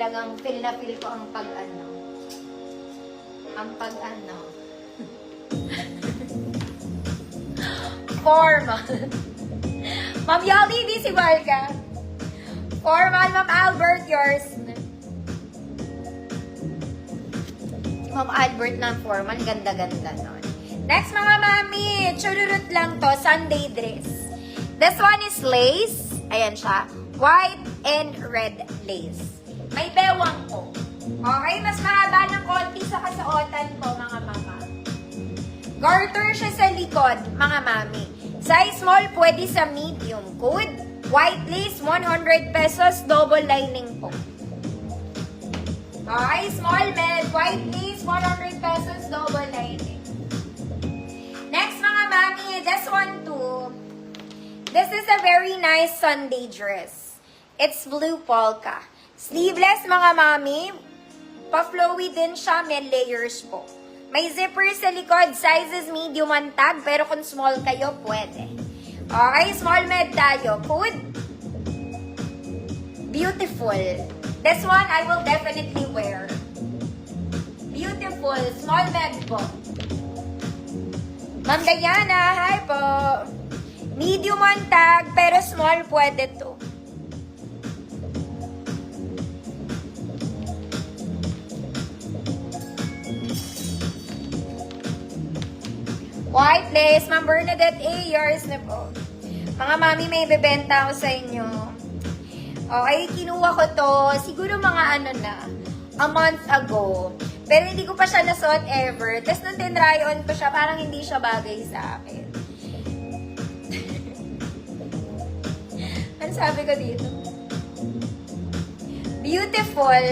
talagang feel na feel ko ang pag-ano. Ang pag-ano. Formal. Ma'am Yali, di si Marga. Formal, Ma'am Albert, yours. Ma'am Albert ng formal, ganda-ganda nun. Next mga mami, chururut lang to, Sunday dress. This one is lace. Ayan siya. White and red lace. May bewang po. Okay, mas mahaba ng konti sa kasuotan ko, mga mama. Garter siya sa likod, mga mami. Size small, pwede sa medium. Good. White lace, 100 pesos, double lining po. Okay, small med, white lace, 100 pesos, double lining. Next, mga mami, this one too. This is a very nice Sunday dress. It's blue polka. Sleeveless, mga mami. Pa-flowy din siya, may layers po. May zipper sa likod, sizes medium ang tag, pero kung small kayo, pwede. Okay, small med tayo. Good. Beautiful. This one, I will definitely wear. Beautiful. Small med po. Ma'am Diana, hi po. Medium ang tag, pero small pwede to. White lace, Ma'am Bernadette A, yours na po. Mga mami, may bebenta ako sa inyo. Okay, kinuha ko to, siguro mga ano na, a month ago. Pero hindi ko pa siya nasuot ever. Tapos nung tinry on ko siya, parang hindi siya bagay sa akin. Ano sabi ko dito? Beautiful.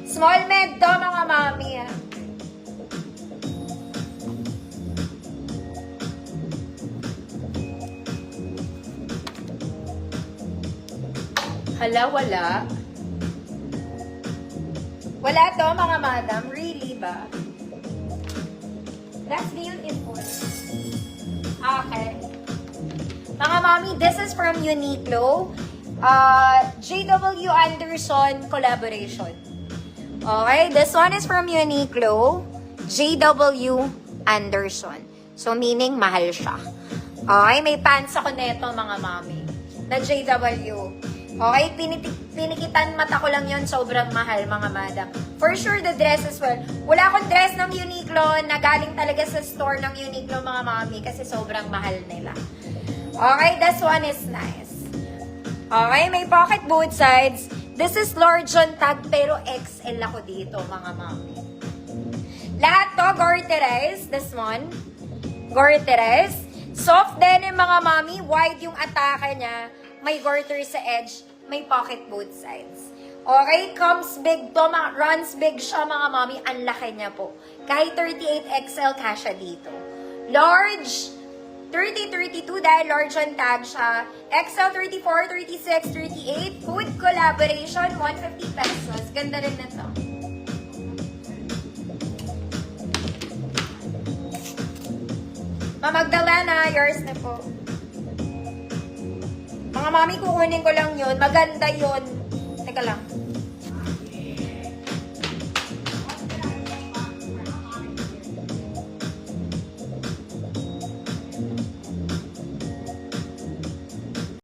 Small med to, mga mami, ah. Hala, wala. Wala to, mga madam. Really ba? That's beautiful. Okay. Mga mami, this is from Uniqlo. JW Anderson collaboration. Okay, this one is from Uniqlo. JW Anderson. So, meaning, mahal siya. Okay, may pants ako neto, mga mami. Na JW. Okay, pinikitan mata ko lang yon, sobrang mahal, mga madam. For sure, the dress as well. Wala akong dress ng Uniqlo na galing talaga sa store ng Uniqlo, mga mami, kasi sobrang mahal nila. Okay, this one is nice. Okay, may pocket both sides. This is large on tag, pero XL ako dito, mga mami. Lahat to, Gorteres. This one, Gorteres. Soft din yung mga mami. Wide yung atake niya. May garter sa edge, may pocket both sides. Okay, comes big to, runs big siya, mga mami, ang laki niya po. Kahit 38XL kasha dito. Large, 30-32 dahil large on tag siya. XL 34, 36, 38, food collaboration, 150 pesos. Ganda rin na to. Ma'am Magdalena, yours na po. Mga mami, kukunin ko lang yun. Maganda yun. Teka lang.